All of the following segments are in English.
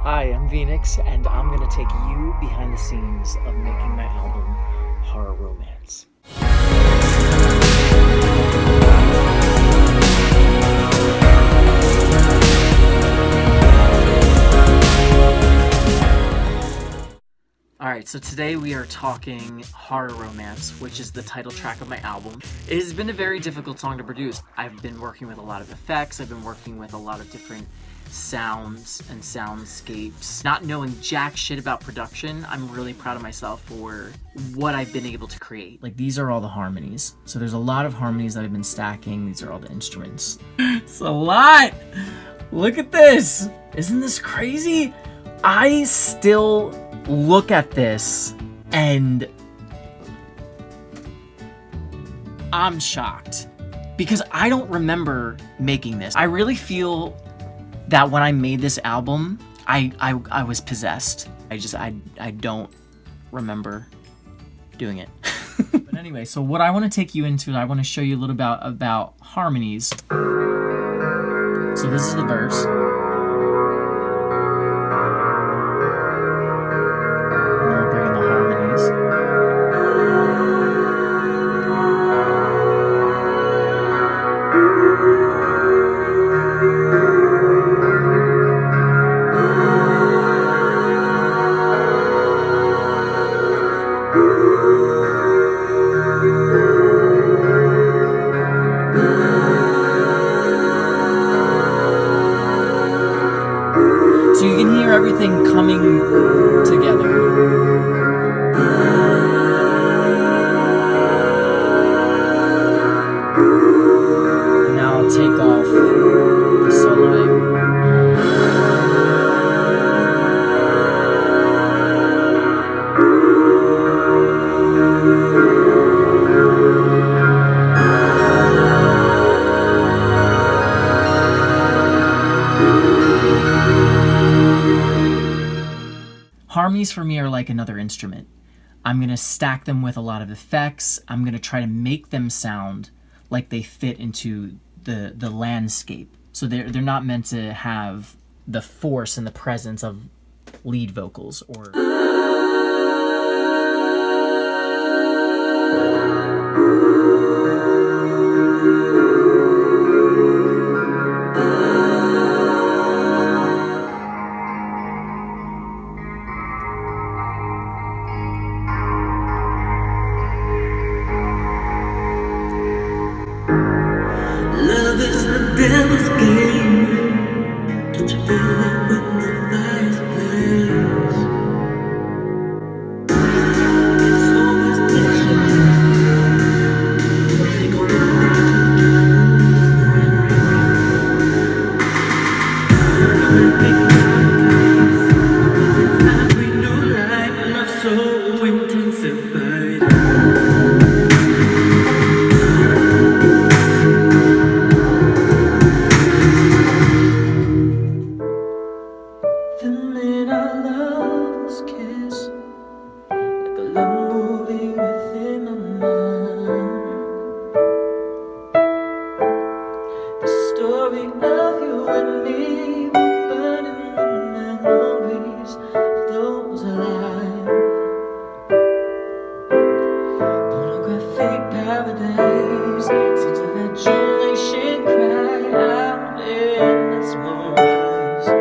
Hi, I'm VNIX, and I'm going to take you behind the scenes of making my album, Horror Romance. Alright, so today we are talking Horror Romance, which is the title track of my album. It has been a very difficult song to produce. I've been working with a lot of effects, I've been working with a lot of different sounds and soundscapes. Not knowing jack shit about production, I'm really proud of myself for what I've been able to create. Like, these are all the harmonies. So there's a lot of harmonies that I've been stacking. These are all the instruments. It's a lot! Look at this! Isn't this crazy? I still look at this and I'm shocked because I don't remember making this. I really feel that when I made this album, I was possessed. I don't remember doing it. But anyway, so what I want to take you into, I want to show you a little about harmonies. So this is the verse. So you can hear everything coming together. Now I'll take off the soloing. Harmonies for me are like another instrument. I'm going to stack them with a lot of effects. I'm going to try to make them sound like they fit into the landscape. So they're not meant to have the force and the presence of lead vocals or... Love is the devil's game. Don't you feel it when the fire's blaze? It's always pleasure. Think on the night we knew life, love so intensified. Story of you and me, burning the memories of those alive. Pornographic paradise, scenes of adulation cry out in mesmerized.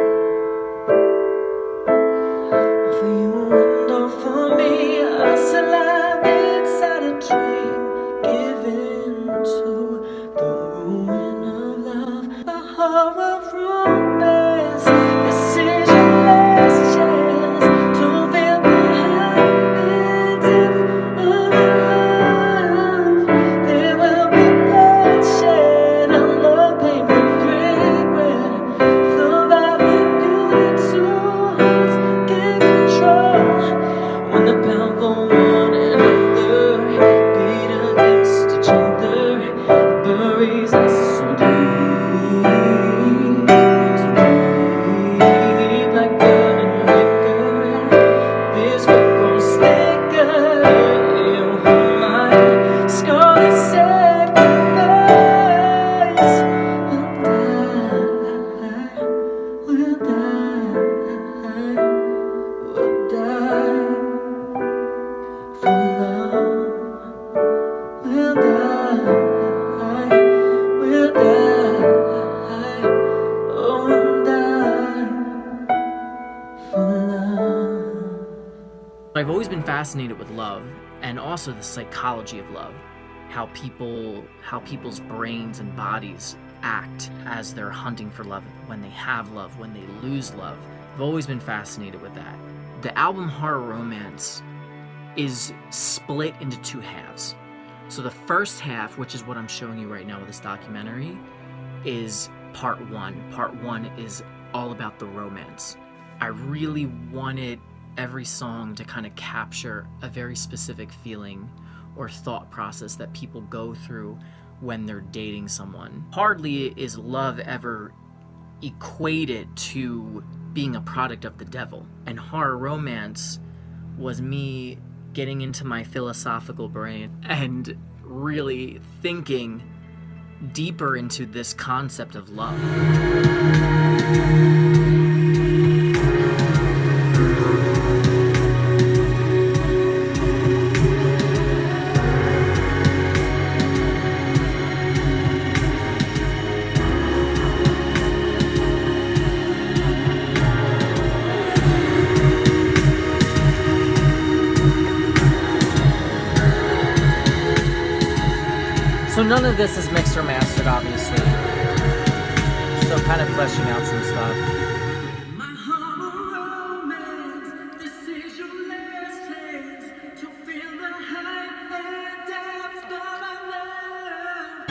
All for you and all for me, us alive inside a dream, given to the ruin of love. A horror romance. This is your last chance to feel the depth of love. There will be bloodshed and love, pain with regret. The violent beauty two hearts get control. When the powerful one and another beat against each other, it buries us so deep. I've always been fascinated with love and also the psychology of love, how people's brains and bodies act as they're hunting for love, when they have love, when they lose love. I've always been fascinated with that. The album Horror Romance is split into two halves. So the first half, which is what I'm showing you right now with this documentary, is part one. Part one is all about the romance. I really wanted every song to kind of capture a very specific feeling or thought process that people go through when they're dating someone. Hardly is love ever equated to being a product of the devil. And Horror Romance was me getting into my philosophical brain and really thinking deeper into this concept of love. So none of this is mixed or mastered, obviously. Still kind of fleshing out some stuff. My horror romance, this is your last chance to feel the height and depth of our love.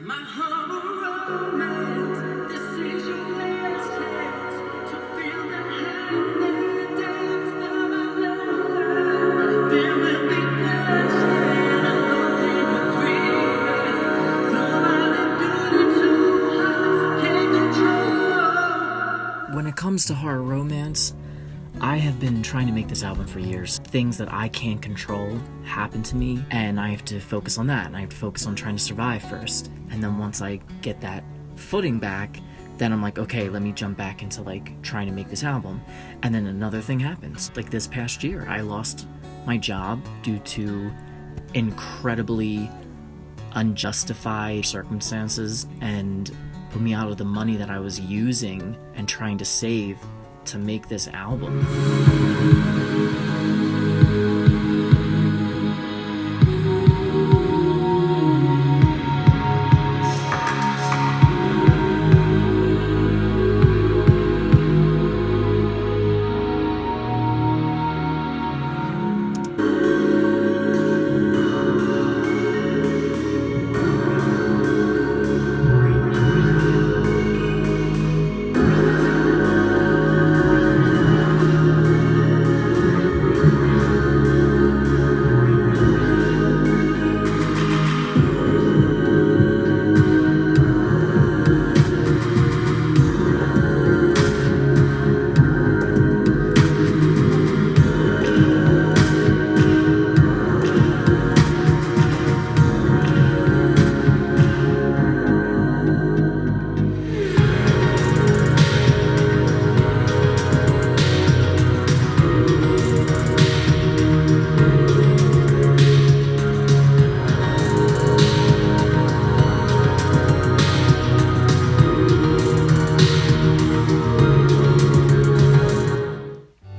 My horror romance, this is your last chance to feel the height and depth of our love. There will be bloodshed and lonely regret. Though I've been good and two hearts can't control. When it comes to Horror Romance, I have been trying to make this album for years. Things that I can't control happen to me, and I have to focus on that, and I have to focus on trying to survive first. And then once I get that footing back, then I'm like, okay, let me jump back into like trying to make this album. And then another thing happens. Like this past year, I lost my job due to incredibly unjustified circumstances and put me out of the money that I was using and trying to save to make this album.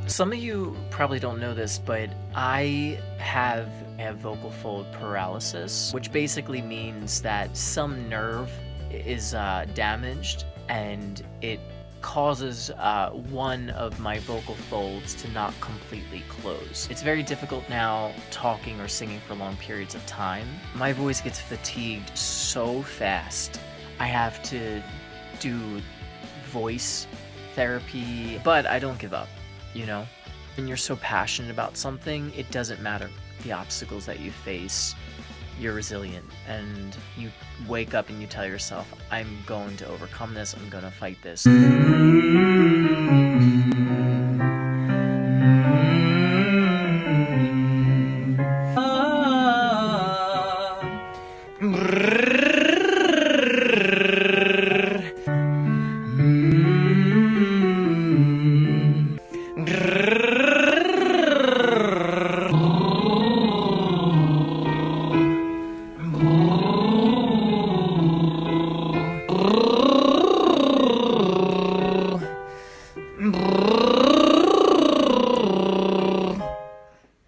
Some of you probably don't know this, but I have vocal fold paralysis, which basically means that some nerve is damaged and it causes one of my vocal folds to not completely close. It's very difficult now talking or singing for long periods of time. My voice gets fatigued so fast. I have to do voice therapy, but I don't give up, you know? When you're so passionate about something, it doesn't matter the obstacles that you face. you're resilient, and you wake up and you tell yourself, I'm going to overcome this, I'm going to fight this.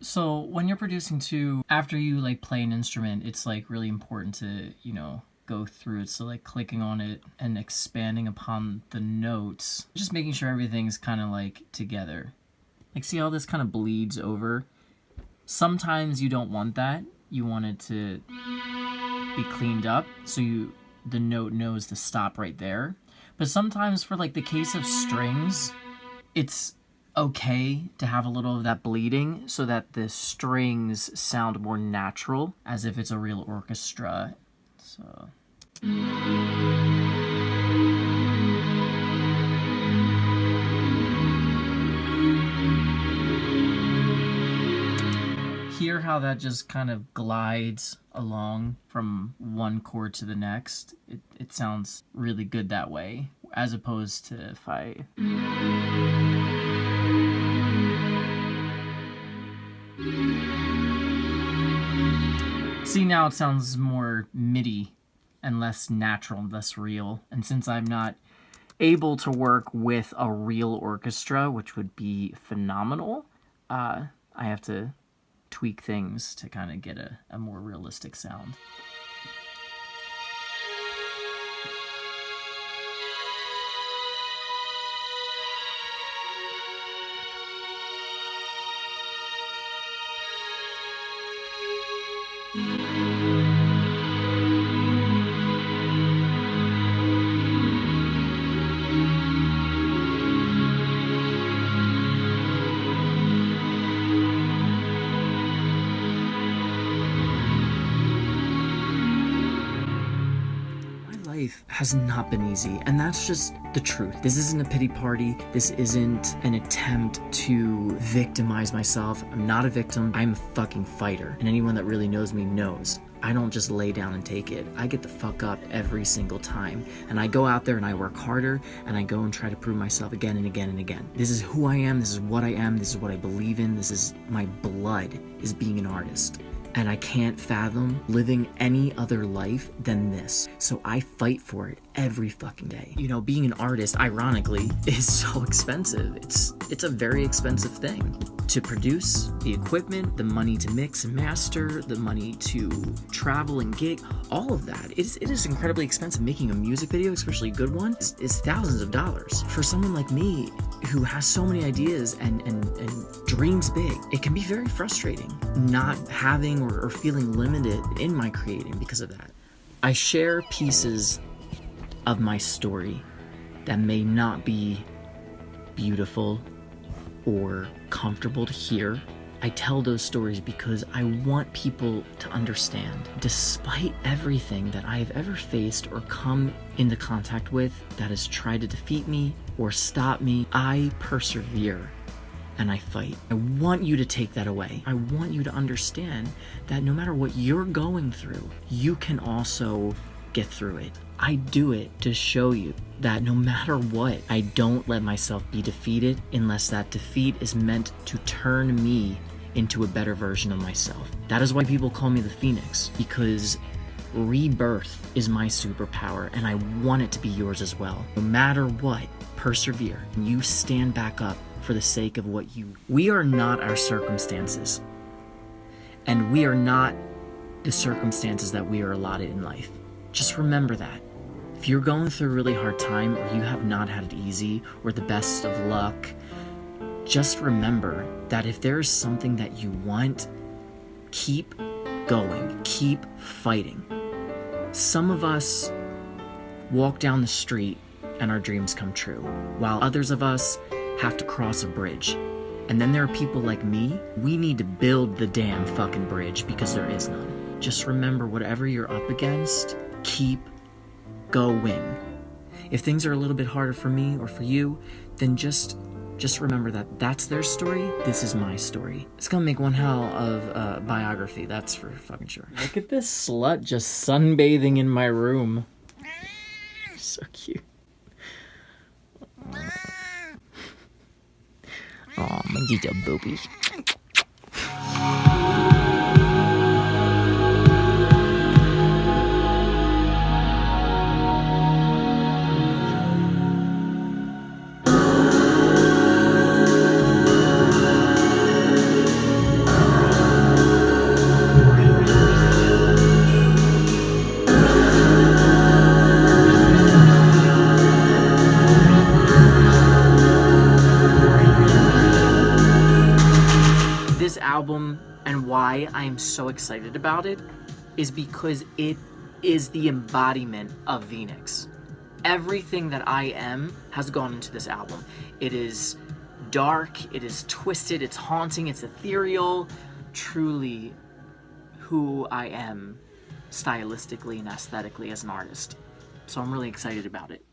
So when you're producing too, after you like play an instrument, it's like really important to, you know, go through it. So like clicking on it and expanding upon the notes, just making sure everything's kind of like together. Like see how this kind of bleeds over? Sometimes you don't want that. You want it to be cleaned up so the note knows to stop right there. But sometimes for like the case of strings, it's okay to have a little of that bleeding so that the strings sound more natural, as if it's a real orchestra. So hear how that just kind of glides along from one chord to the next. It sounds really good that way, as opposed to if I... See, now it sounds more MIDI and less natural, less real. And since I'm not able to work with a real orchestra, which would be phenomenal, I have to tweak things to kind of get a more realistic sound. Life has not been easy, and that's just the truth. This isn't a pity party. This isn't an attempt to victimize myself. I'm not a victim. I'm a fucking fighter, and anyone that really knows me knows I don't just lay down and take it. I get the fuck up every single time, and I go out there and I work harder, and I go and try to prove myself again and again and again. This is who I am. This is what I am. This is what I believe in. This is my blood, is being an artist. And I can't fathom living any other life than this. So I fight for it every fucking day. You know, being an artist, ironically, is so expensive. It's a very expensive thing. To produce, the equipment, the money to mix and master, the money to travel and gig, all of that. It is incredibly expensive. Making a music video, especially a good one, is thousands of dollars. For someone like me, who has so many ideas and dreams big, it can be very frustrating not having or feeling limited in my creating because of that. I share pieces of my story that may not be beautiful or comfortable to hear. I tell those stories because I want people to understand, despite everything that I have ever faced or come into contact with that has tried to defeat me or stop me, I persevere and I fight. I want you to take that away. I want you to understand that no matter what you're going through, you can also get through it. I do it to show you that no matter what, I don't let myself be defeated unless that defeat is meant to turn me into a better version of myself. That is why people call me the Phoenix, because rebirth is my superpower, and I want it to be yours as well. No matter what, persevere. You stand back up for the sake of what you... We are not our circumstances, and we are not the circumstances that we are allotted in life. Just remember that. If you're going through a really hard time, or you have not had it easy, or the best of luck, just remember that if there is something that you want, keep going, keep fighting. Some of us walk down the street and our dreams come true, while others of us have to cross a bridge. And then there are people like me, we need to build the damn fucking bridge because there is none. just remember, whatever you're up against, keep going. If things are a little bit harder for me or for you, then just remember that that's their story, this is my story. It's gonna make one hell of a biography, that's for fucking sure. Look at this slut just sunbathing in my room. So cute. Oh, my little booby. This album, and why I'm so excited about it, is because it is the embodiment of VNIX. Everything that I am has gone into this album. It is dark, it is twisted, it's haunting, it's ethereal. Truly who I am stylistically and aesthetically as an artist. So I'm really excited about it.